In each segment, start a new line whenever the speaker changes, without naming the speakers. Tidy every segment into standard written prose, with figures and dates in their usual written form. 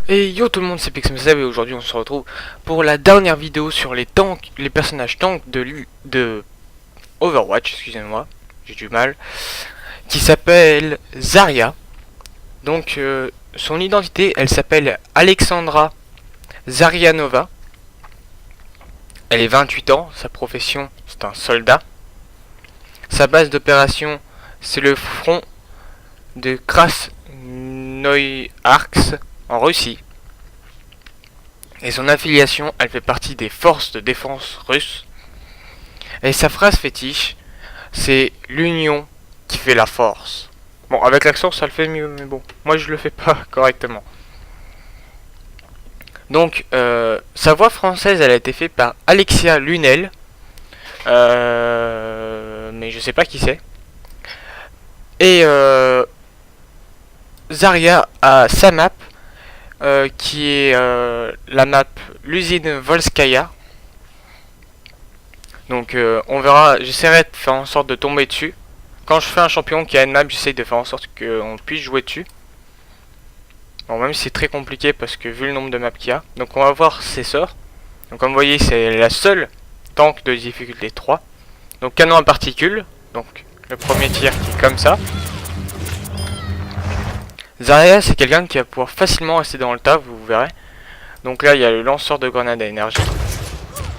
Et yo tout le monde, c'est Pixmseb et aujourd'hui on se retrouve pour la dernière vidéo sur les tanks, les personnages tanks de Overwatch, excusez-moi, j'ai du mal, qui s'appelle Zarya. Donc son identité, elle s'appelle Alexandra Zaryanova. Elle est 28 ans, sa profession c'est un soldat. Sa base d'opération c'est le front de Krasnoïarsk en Russie. Et son affiliation, elle fait partie des forces de défense russes. Et sa phrase fétiche, c'est l'union qui fait la force. Bon, avec l'accent, ça le fait mieux, mais bon, moi je le fais pas correctement. Donc, sa voix française, elle a été faite par Alexia Lunel. Mais je sais pas qui c'est. Et Zarya a sa map. Qui est la map l'usine Volskaya. Donc on verra, j'essaierai de faire en sorte de tomber dessus. Quand je fais un champion qui a une map, j'essaie de faire en sorte qu'on puisse jouer dessus. Bon, même si c'est très compliqué parce que vu le nombre de maps qu'il y a. Donc on va voir ses sorts. Donc comme vous voyez, c'est la seule tank de difficulté 3. Donc canon à particules. Donc le premier tir qui est comme ça. Zarya, c'est quelqu'un qui va pouvoir facilement rester dans le tas, vous verrez. Donc là, il y a le lanceur de grenades à énergie.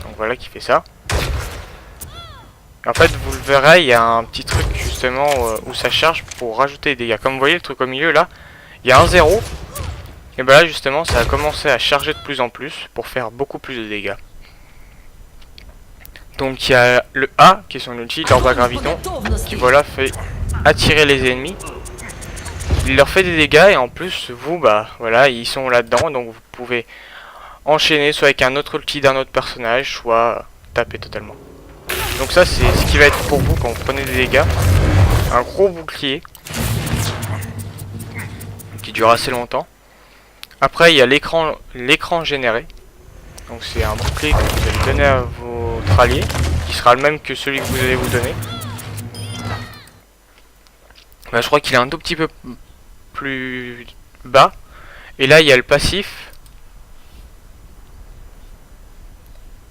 Donc voilà qui fait ça. En fait, vous le verrez, il y a un petit truc justement où ça charge pour rajouter des dégâts. Comme vous voyez, le truc au milieu là, il y a un 0. Et ben là, justement, ça a commencé à charger de plus en plus pour faire beaucoup plus de dégâts. Donc il y a le A qui est son ulti, l'orbe à graviton, qui voilà fait attirer les ennemis. Il leur fait des dégâts et en plus vous bah voilà ils sont là dedans, donc vous pouvez enchaîner soit avec un autre ulti d'un autre personnage, soit taper totalement. Donc ça c'est ce qui va être pour vous quand vous prenez des dégâts. Un gros bouclier qui dure assez longtemps. Après il y a l'écran généré. Donc c'est un bouclier que vous allez donner à votre allié, qui sera le même que celui que vous allez vous donner. Bah, je crois qu'il est un tout petit peu plus bas. Et là il y a le passif.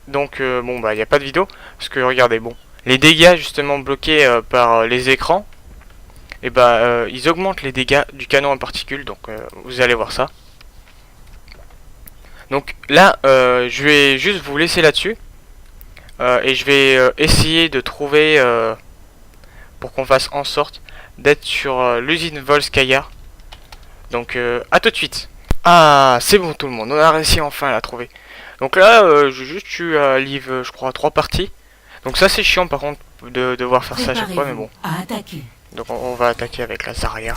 Donc bon bah il n'y a pas de vidéo. Parce que regardez, bon, les dégâts justement bloqués par les écrans, et bah ils augmentent les dégâts du canon en particules. Donc vous allez voir ça. Donc là je vais juste vous laisser là-dessus. Et je vais essayer de trouver pour qu'on fasse en sorte d'être sur l'usine Volskaya. Donc à tout de suite. Ah c'est bon tout le monde, on a réussi enfin à la trouver. Donc là j'ai juste eu à live je crois 3 parties. Donc ça c'est chiant par contre de devoir faire ça à chaque fois, mais bon. Donc on va attaquer avec la Zarya.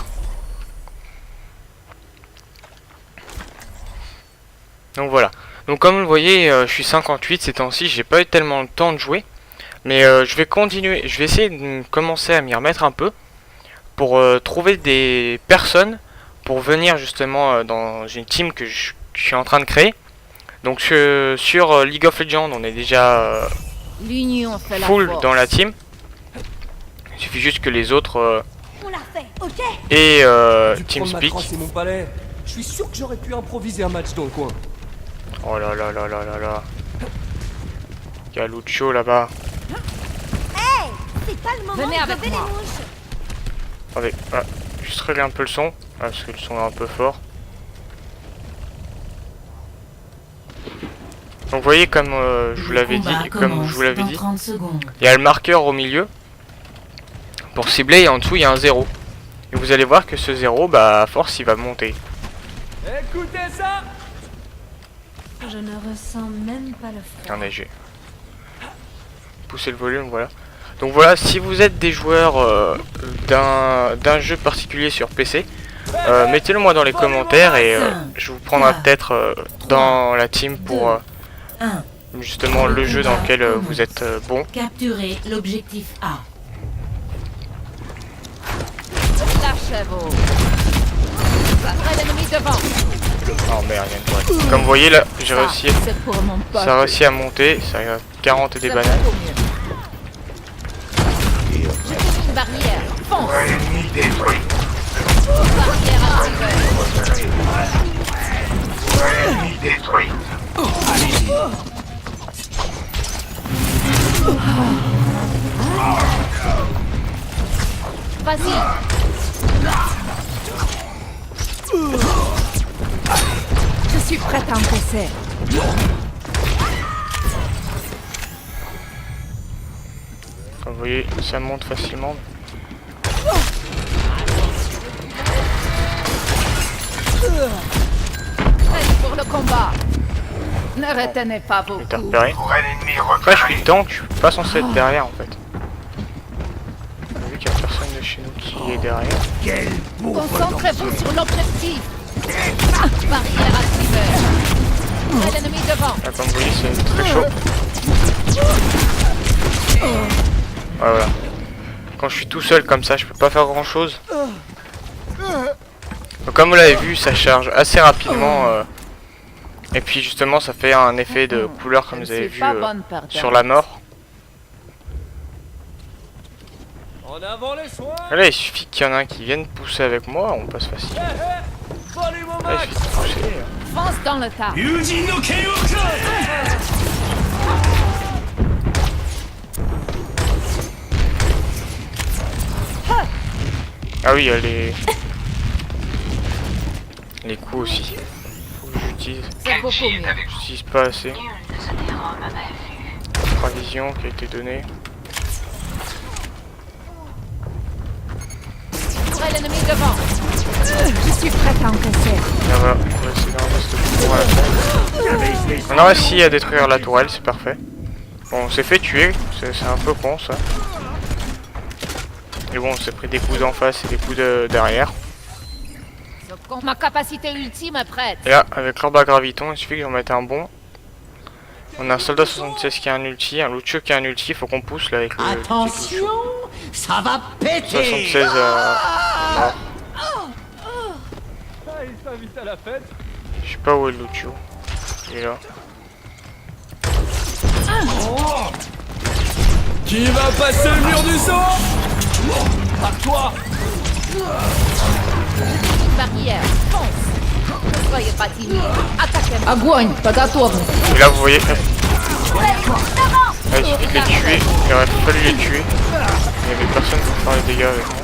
Donc voilà. Donc comme vous le voyez je suis 58 ces temps-ci, j'ai pas eu tellement le temps de jouer. Mais je vais continuer, je vais essayer de commencer à m'y remettre un peu. Pour trouver des personnes pour venir justement dans une team que je suis en train de créer. Donc sur League of Legends on est déjà full dans la team. Il suffit juste que les autres et TeamSpeak.
Mon palais. Je suis sûr que j'aurais pu improviser un match dans le coin.
Oh là là là là là là. Il y a Lucho là-bas.
Hey, c'est pas le moment. Venez avec moi.
Avec, juste régler un peu le son, parce que le son est un peu fort. Donc vous voyez comme je vous l'avais dit, il y a le marqueur au milieu pour cibler et en dessous il y a un 0. Et vous allez voir que ce 0, bah à force il va monter.
Écoutez ça.
Je ne ressens même pas le froid.
Attendez, j'ai poussé le volume, voilà. Donc voilà, si vous êtes des joueurs d'un jeu particulier sur PC, mettez-le moi dans les commentaires et je vous prendrai peut-être dans la team pour justement le jeu dans lequel vous êtes bon.
Capturez l'objectif A.
Oh merde, il y a une boîte. Comme vous voyez là, j'ai réussi, ça a réussi à monter, ça a 40 et des bananes.
Barrière. Fonce.
Vas-y. Je suis prête à encaisser.
Comme vous voyez, ça monte facilement.
Prête pour le combat. Ne retenez pas vos
Il t'a
coups.
repéré. Après, je suis tank, je suis pas censé être derrière en fait. Vu qu'il y a personne de chez nous qui est derrière.
Concentrez-vous sur l'objectif. Barrière activée. L'ennemi devant.
Là, comme vous voyez, c'est très chaud. Voilà. Quand je suis tout seul comme ça, je peux pas faire grand chose. Donc, comme vous l'avez vu, ça charge assez rapidement. Et puis justement, ça fait un effet de couleur comme vous avez vu sur la mort.
En avant les soins.
Là, il suffit qu'il y en a un qui vienne pousser avec moi, on passe facile. Là, il suffit de pousser.
Fonce dans le tas.
Ah oui, il y a les coups aussi. Faut que j'utilise.
C'est beaucoup mieux.
J'utilise pas assez. Provision qui a été donnée.
Ouvrez l'ennemi devant. Je suis prête à encaisser.
Là voilà, on va essayer d'enlever cette tour à la tourelle. On a réussi à détruire la tourelle, c'est parfait. Bon, on s'est fait tuer, c'est un peu con ça. Mais bon, on s'est pris des coups d'en face et des coups de derrière.
Ma capacité ultime est prête.
Et là, avec l'arbre à graviton, il suffit que j'en mette un bon. On a un soldat 76 qui a un ulti, un Lucio qui a un ulti, il faut qu'on pousse là avec le...
Attention, ça va péter.
76 mort.
Ah, il s'invite à la fête.
Je sais pas où est le Lucio. Il est là.
Qui va passer le mur du sang? Par toi.
Barrière. Fonce. Ne soyez pas timide. Attaquez-moi. Огонь, подготовлен.
Et là vous voyez, là, il suffit de les tuer, il aurait fallu les tuer. Il y avait personne pour faire les dégâts avec moi.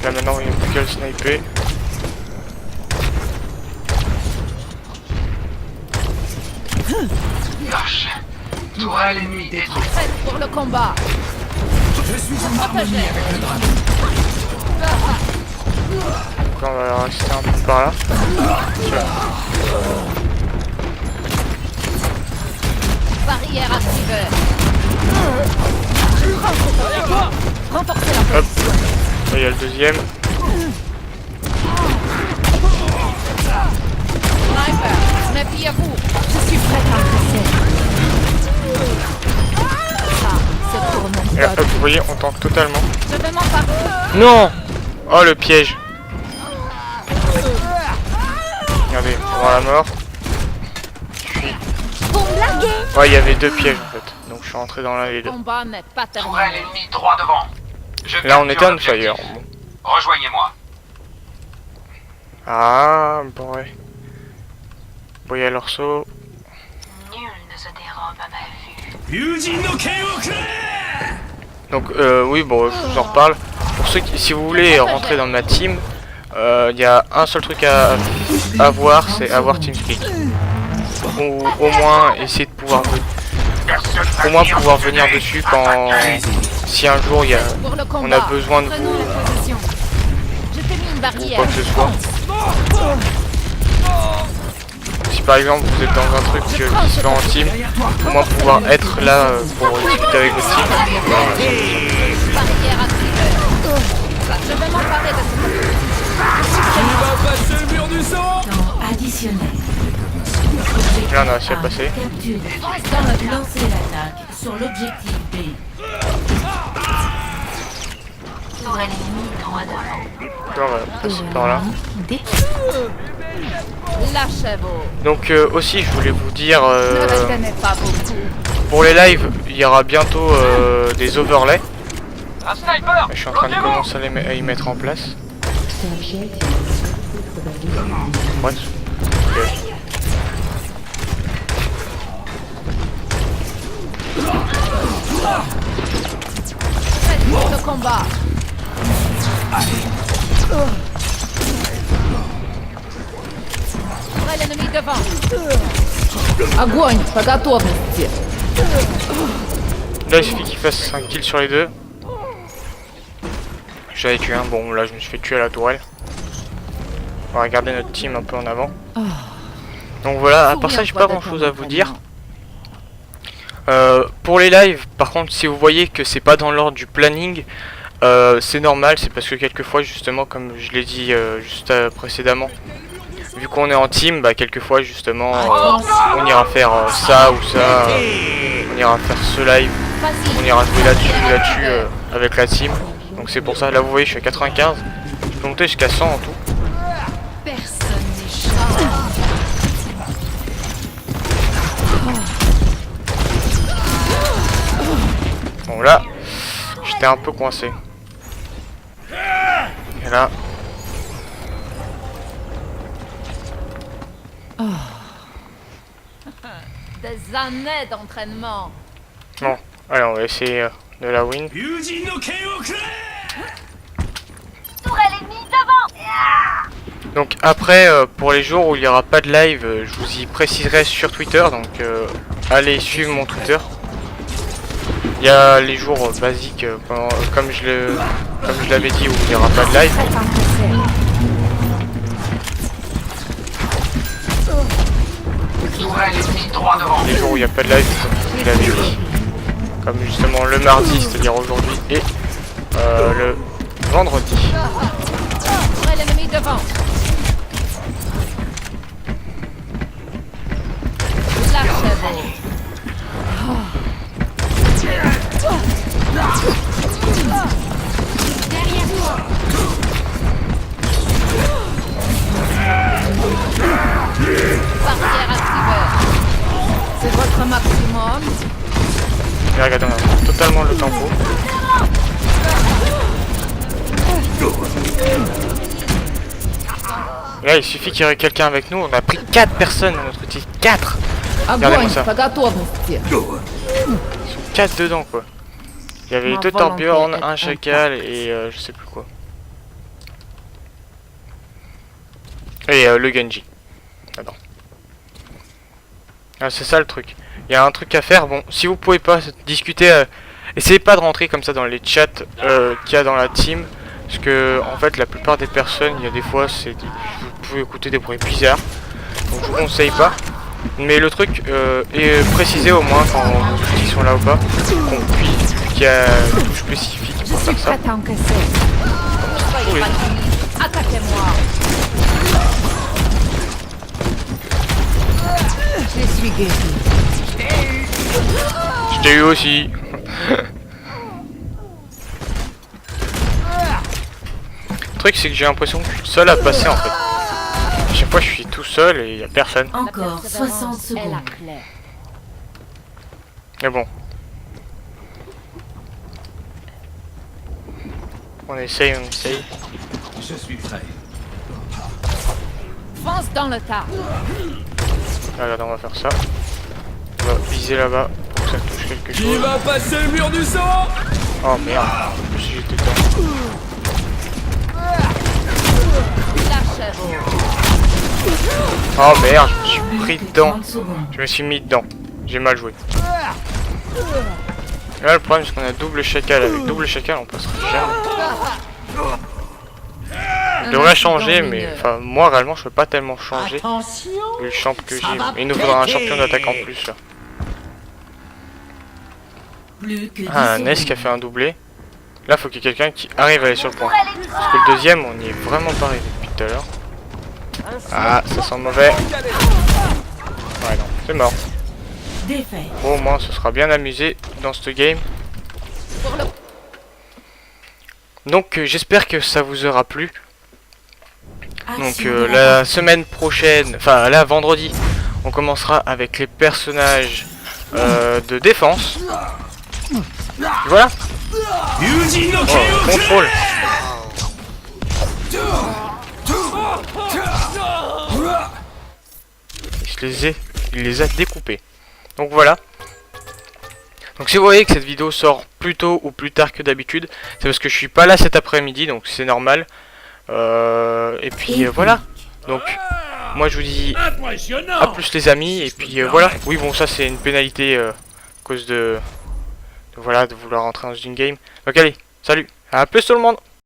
Là maintenant il n'y a plus qu'à le sniper.
Tourelle ennemie détruite.
Prête pour le combat.
Je suis en harmonie avec le dragon.
Donc là on va rester un peu par là.
Barrière activée. Renforcez la
Hop, là il y a le deuxième.
sniper. Méfiez-vous. Je suis prête à encaisser. Ça, c'est pour mon
Et là,
peuple.
hop, vous voyez, on tank totalement.
Je vais m'en parler.
Non! Oh le piège! Regardez, avant la mort.
Vous me larguez.
Ouais, il y avait deux pièges en fait. Donc je suis rentré dans l'un des
Le
deux.
combat n'est pas
Tourelle
terminé.
ennemie droit devant. Je
Là on était
capture
on fire.
l'objectif. Rejoignez-moi.
Ah, bon ouais. Bon, il y a l'orceau.
Nul ne se dérobe à ma vue.
Donc oui, bon, je vous en reparle. Pour ceux qui, si vous voulez rentrer dans ma team, il y a un seul truc à avoir, c'est avoir TeamSpeak. Ou au moins essayer de pouvoir venir dessus quand si un jour il y a
Pour le combat.
on a besoin de
Prenons
vous
les positions. Je t'ai mis une
ou
barrière.
quoi que ce soit. Si par exemple vous êtes dans un truc qui se fait en team, au moins pouvoir être là pour discuter avec votre team.
Barrière activée. Je vais m'emparer de ce
Qui va passer le mur du sang?
Temps additionnel.
Là on a réussi à passer.
Capturé. Lancez l'attaque sur l'objectif B.
Tourelle ennemie droit devant.
Là, on va passer par là.
Lâchez-vous.
Donc aussi je voulais vous dire
Ne retenez pas beaucoup.
pour les lives il y aura bientôt des overlays.
Un sniper.
Je suis en train de commencer à y mettre en place. What? Ok.
Faites pour le combat. Ouvrez l'ennemi devant. Огонь, по готовности.
Là il suffit qu'il fasse 5 kills sur les deux. J'avais tué un, bon là je me suis fait tuer à la tourelle. On va regarder notre team un peu en avant. Donc voilà, à part ça j'ai pas grand chose à vous dire. Pour les lives, par contre si vous voyez que c'est pas dans l'ordre du planning, c'est normal, c'est parce que quelquefois justement comme je l'ai dit juste précédemment, vu qu'on est en team, bah quelquefois justement on ira faire ça ou ça, on ira faire ce live, on ira jouer là-dessus avec la team. Donc c'est pour ça, là vous voyez je suis à 95, je peux monter jusqu'à 100 en tout.
Personne n'échappe.
Bon là, j'étais un peu coincé. Et là...
Des années d'entraînement.
Bon, allez on va essayer de la win. Donc après, pour les jours où il n'y aura pas de live, je vous y préciserai sur Twitter, donc allez suivre mon Twitter. Il y a les jours basiques, comme je l'avais dit, où il n'y aura pas de live.
Tourelle ennemie droit devant.
Les jours où il n'y a pas de live, comme je l'avais dit. Comme justement le mardi, c'est-à-dire aujourd'hui, et le vendredi.
Ouvrez l'ennemi devant. Lâchez-vous. Barrière activée. C'est votre maximum.
Et regardez, on a totalement le tempo. Là, il suffit qu'il y ait quelqu'un avec nous. On a pris 4 personnes dans notre team. 4! Regardez-moi ça.
По готовности.
Ils sont 4 dedans, quoi. Il y avait 2 Torbjorn, un Chacal et je sais plus quoi. Et le Genji. Attends. Ah, c'est ça le truc. Il y a un truc à faire. Bon, si vous pouvez pas discuter, essayez pas de rentrer comme ça dans les chats qu'il y a dans la team. Parce que, en fait, la plupart des personnes, il y a des fois, vous pouvez écouter des bruits bizarres. Donc, je vous conseille pas. Mais le truc est précisé au moins quand ils sont là ou pas. Qu'il y a une touche spécifique pour faire ça.
Soyez pas timide. Attaquez-moi. Je suis guéri.
Je t'ai eu aussi. Le truc c'est que j'ai l'impression que je suis le seul à passer en fait. À chaque fois je suis tout seul et il y a personne.
Encore 60 secondes.
Mais bon. On essaye.
Je suis prêt.
Fonce dans le tas.
Là, regardez, on va faire ça. On va viser là-bas pour que ça touche quelque
Qui
chose.
va passer le mur du sang?
Oh merde, si j'étais dedans.
Lâchez-vous.
Oh merde, je me suis pris dedans.
30 secondes.
Je me suis mis dedans. J'ai mal joué. Et là le problème c'est qu'on a double chacal. Avec double chacal on passera jamais. Je devrais changer mais enfin moi réellement je peux pas tellement changer. Vu le champ que j'ai. Il nous faudra un champion d'attaque en plus là.
Plus que 10
Ah, un
secondes.
Ness qui a fait un doublé. Là faut qu'il y ait quelqu'un qui arrive à aller sur le point. Parce que le deuxième on n'y est vraiment pas arrivé depuis tout à l'heure. Ah ça sent mauvais. Ouais non, c'est mort.
Défait.
Bon, au moins ce sera bien amusé dans ce game. Donc j'espère que ça vous aura plu. Donc
Action de
la semaine prochaine, enfin là vendredi, on commencera avec les personnages de défense. Voilà. Oh, contrôle. Il les a découpés. Donc voilà. Donc si vous voyez que cette vidéo sort plus tôt ou plus tard que d'habitude, c'est parce que je suis pas là cet après-midi, donc c'est normal. Et puis voilà. Donc moi je vous dis à plus les amis, et puis voilà. Oui bon, ça c'est une pénalité à cause de voilà, de vouloir rentrer dans une game. Donc allez, salut, à plus tout le monde.